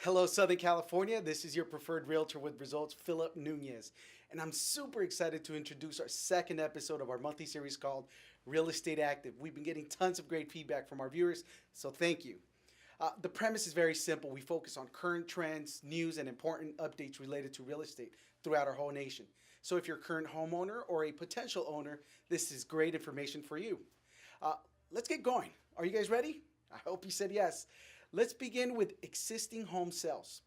Hello, Southern California. This is your preferred realtor with results, Phillip Nunez. And I'm super excited to introduce our second episode of our monthly series called Real Estate Active. We've been getting tons of great feedback from our viewers, so thank you. The premise is very simple. We focus on current trends, news, and important updates related to real estate throughout our whole nation. So if you're a current homeowner or a potential owner, this is great information for you. Uh, let's get going. Are you guys ready? I hope you said yes. Let's begin with existing home sales.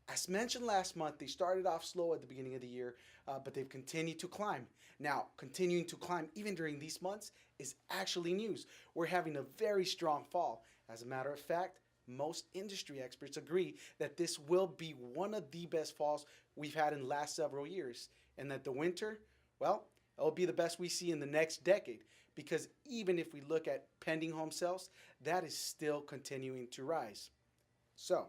As mentioned last month, they started off slow at the beginning of the year, but they've continued to climb. Now, continuing to climb even during these months is actually news. We're having a very strong fall. As a matter of fact, most industry experts agree that this will be one of the best falls we've had in the last several years, and that the winter, well, it'll be the best we see in the next decade. Because even if we look at pending home sales, that is still continuing to rise. So,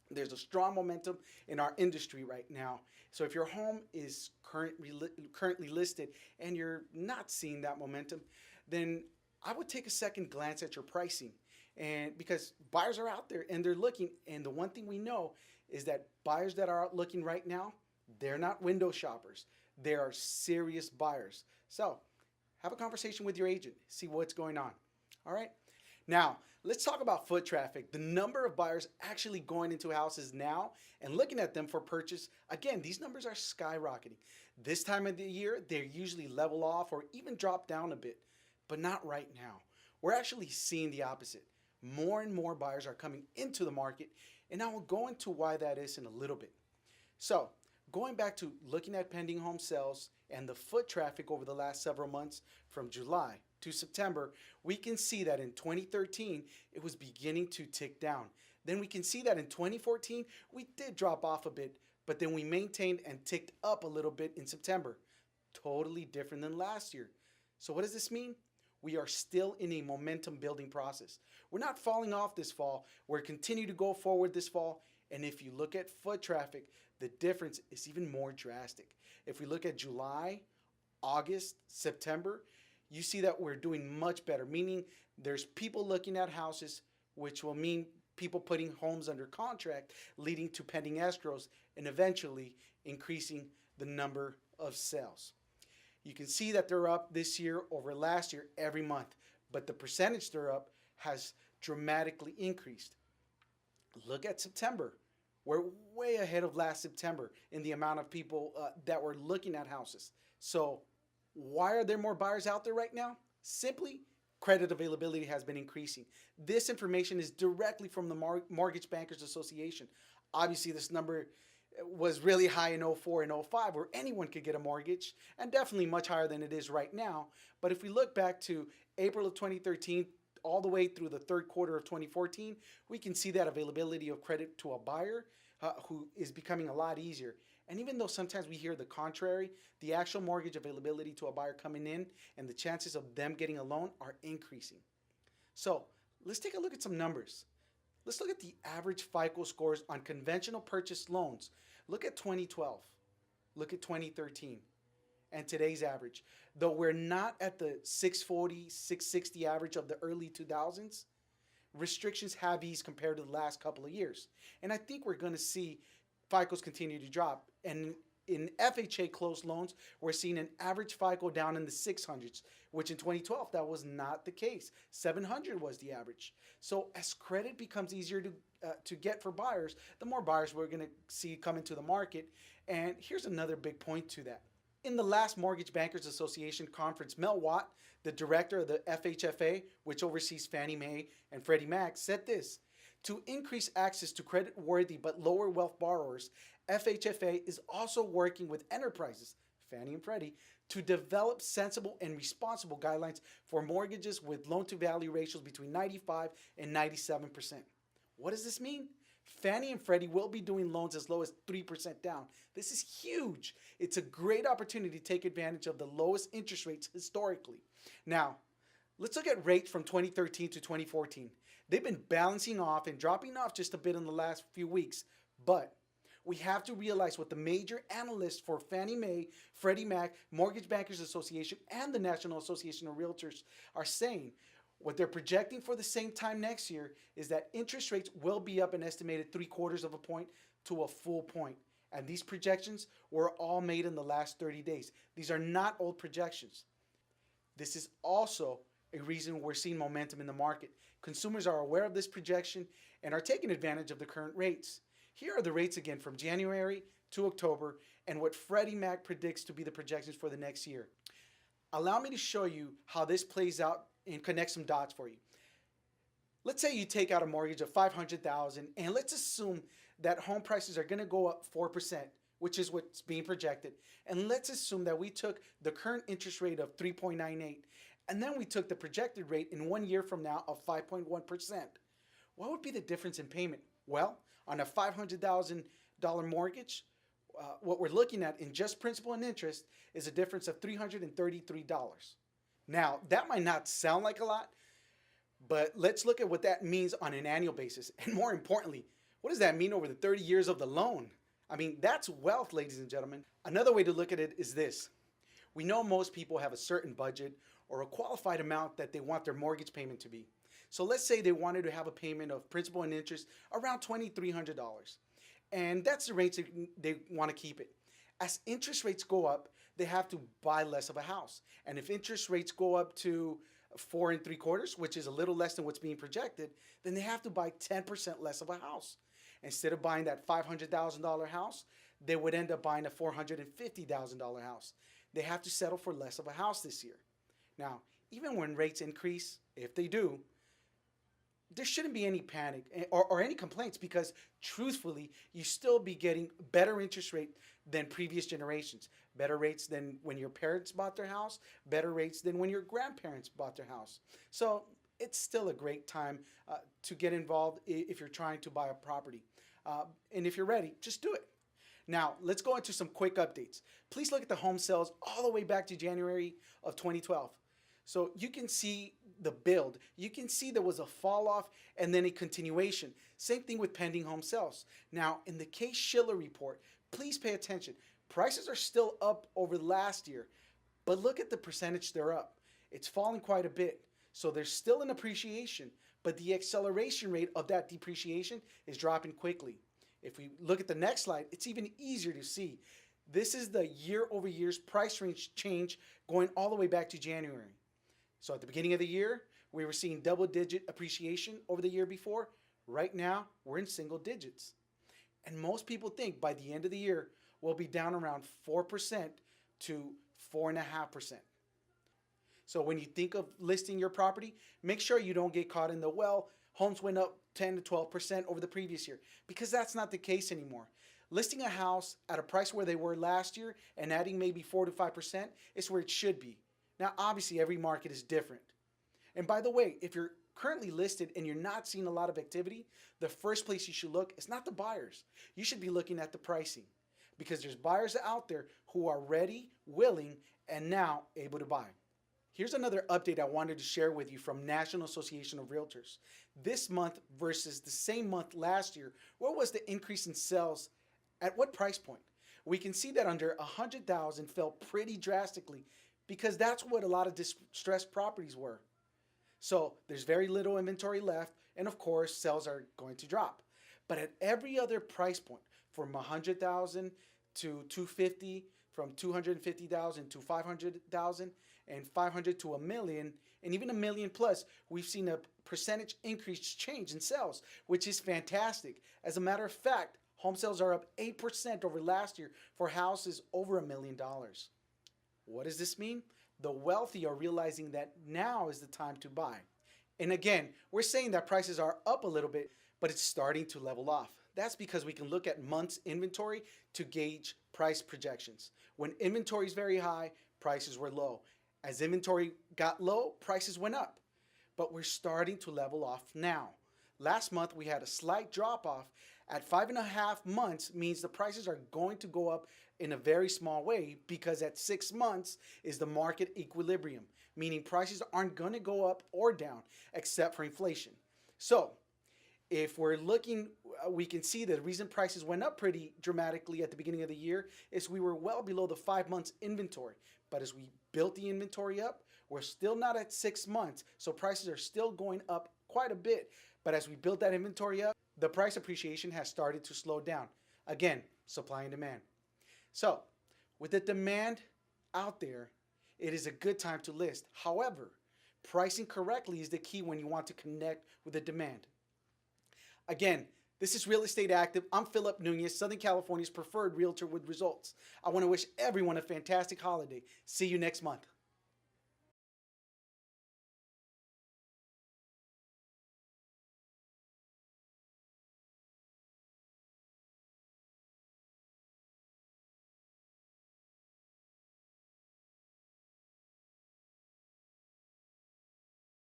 there's a strong momentum in our industry right now. So if your home is currently listed and you're not seeing that momentum, then I would take a second glance at your pricing. And because buyers are out there and they're looking, and the one thing we know is that buyers that are out looking right now, they're not window shoppers. They are serious buyers. So have a conversation with your agent, see what's going on. All right? Now, let's talk about foot traffic. The number of buyers actually going into houses now and looking at them for purchase. Again, these numbers are skyrocketing. This time of the year, they usually level off or even drop down a bit, but not right now. We're actually seeing the opposite. More and more buyers are coming into the market, and I will go into why that is in a little bit. So, going back to looking at pending home sales and the foot traffic over the last several months from July to September, we can see that in 2013, it was beginning to tick down. Then we can see that in 2014, we did drop off a bit, but then we maintained and ticked up a little bit in September. Totally different than last year. So what does this mean? We are still in a momentum building process. We're not falling off this fall. We're continuing to go forward this fall. And if you look at foot traffic, the difference is even more drastic. If we look at July, August, September, you see that we're doing much better, meaning there's people looking at houses, which will mean people putting homes under contract, leading to pending escrows, and eventually increasing the number of sales. You can see that they're up this year over last year every month, but the percentage they're up has dramatically increased. Look at September. We're way ahead of last September in the amount of people that were looking at houses. So why are there more buyers out there right now? Simply, credit availability has been increasing. This information is directly from the Mortgage Bankers Association. Obviously, this number was really high in '04 and '05 where anyone could get a mortgage, and definitely much higher than it is right now. But if we look back to April of 2013, all the way through the third quarter of 2014, we can see that availability of credit to a buyer who is becoming a lot easier. And even though sometimes we hear the contrary, the actual mortgage availability to a buyer coming in and the chances of them getting a loan are increasing. So let's take a look at some numbers. Let's look at the average FICO scores on conventional purchase loans. Look at 2012. Look at 2013. And today's average. Though we're not at the 640, 660 average of the early 2000s, restrictions have eased compared to the last couple of years. And I think we're going to see FICOs continue to drop. And in FHA closed loans, we're seeing an average FICO down in the 600s, which in 2012, that was not the case. 700 was the average. So as credit becomes easier to get for buyers, the more buyers we're going to see come into the market. And here's another big point to that. In the last Mortgage Bankers Association conference, Mel Watt, the director of the FHFA, which oversees Fannie Mae and Freddie Mac, said this: to increase access to credit-worthy but lower wealth borrowers, FHFA is also working with enterprises, Fannie and Freddie, to develop sensible and responsible guidelines for mortgages with loan-to-value ratios between 95 and 97%. What does this mean? Fannie and Freddie will be doing loans as low as 3% down. This is huge. It's a great opportunity to take advantage of the lowest interest rates historically. Now, let's look at rates from 2013 to 2014. They've been balancing off and dropping off just a bit in the last few weeks, but we have to realize what the major analysts for Fannie Mae, Freddie Mac, Mortgage Bankers Association, and the National Association of Realtors are saying. What they're projecting for the same time next year is that interest rates will be up an estimated 3/4 of a point to a full point. And these projections were all made in the last 30 days. These are not old projections. This is also a reason we're seeing momentum in the market. Consumers are aware of this projection and are taking advantage of the current rates. Here are the rates again from January to October and what Freddie Mac predicts to be the projections for the next year. Allow me to show you how this plays out and connect some dots for you. Let's say you take out a mortgage of $500,000 and let's assume that home prices are going to go up 4%, which is what's being projected. And let's assume that we took the current interest rate of 3.98 and then we took the projected rate in 1 year from now of 5.1%. What would be the difference in payment? Well, on a $500,000 mortgage, what we're looking at in just principal and interest is a difference of $333. Now, that might not sound like a lot, but let's look at what that means on an annual basis. And more importantly, what does that mean over the 30 years of the loan? I mean, that's wealth, ladies and gentlemen. Another way to look at it is this. We know most people have a certain budget or a qualified amount that they want their mortgage payment to be. So let's say they wanted to have a payment of principal and interest around $2,300. And that's the range they want to keep it. As interest rates go up, they have to buy less of a house. And if interest rates go up to 4 3/4, which is a little less than what's being projected, then they have to buy 10% less of a house. Instead of buying that $500,000 house, they would end up buying a $450,000 house. They have to settle for less of a house this year. Now, even when rates increase, if they do, there shouldn't be any panic or any complaints because truthfully, you still be getting better interest rate than previous generations. Better rates than when your parents bought their house, better rates than when your grandparents bought their house. So it's still a great time to get involved if you're trying to buy a property. And if you're ready, just do it. Now, let's go into some quick updates. Please look at the home sales all the way back to January of 2012. So you can see the build. You can see there was a fall off and then a continuation. Same thing with pending home sales. Now, in the Case-Shiller report, please pay attention. Prices are still up over last year, but look at the percentage they're up. It's falling quite a bit. So there's still an appreciation, but the acceleration rate of that depreciation is dropping quickly. If we look at the next slide, it's even easier to see. This is the year-over-year price range change going all the way back to January. So at the beginning of the year, we were seeing double-digit appreciation over the year before. Right now, we're in single digits. And most people think by the end of the year, we'll be down around 4% to 4.5%. So when you think of listing your property, make sure you don't get caught in the, well, homes went up 10 to 12% over the previous year, because that's not the case anymore. Listing a house at a price where they were last year and adding maybe 4 to 5% is where it should be. Now, obviously, every market is different. And by the way, if you're currently listed and you're not seeing a lot of activity, the first place you should look is not the buyers. You should be looking at the pricing, because there's buyers out there who are ready, willing, and now able to buy. Here's another update I wanted to share with you from National Association of Realtors. This month versus the same month last year, what was the increase in sales? At what price point? We can see that under 100,000 fell pretty drastically, because that's what a lot of distressed properties were. So there's very little inventory left, and of course, sales are going to drop. But at every other price point, from 100,000 to 250, from 250,000 to 500,000, and 500 to a million, and even a million plus, we've seen a percentage increase change in sales, which is fantastic. As a matter of fact, home sales are up 8% over last year for houses over $1 million. What does this mean? The wealthy are realizing that now is the time to buy. And again, we're saying that prices are up a little bit, but it's starting to level off. That's because we can look at months inventory to gauge price projections. When inventory is very high, prices were low. As inventory got low, prices went up. But we're starting to level off now. Last month, we had a slight drop off. At 5.5 months means the prices are going to go up in a very small way, because at 6 months is the market equilibrium, meaning prices aren't going to go up or down except for inflation. So if we're looking, we can see that the reason prices went up pretty dramatically at the beginning of the year is we were well below the 5 months inventory. But as we built the inventory up. We're still not at 6 months, so prices are still going up quite a bit. But as we build that inventory up, the price appreciation has started to slow down. Again, supply and demand. So, with the demand out there, it is a good time to list. However, pricing correctly is the key when you want to connect with the demand. Again, this is Real Estate Active. I'm Phillip Nunez, Southern California's preferred realtor with results. I want to wish everyone a fantastic holiday. See you next month.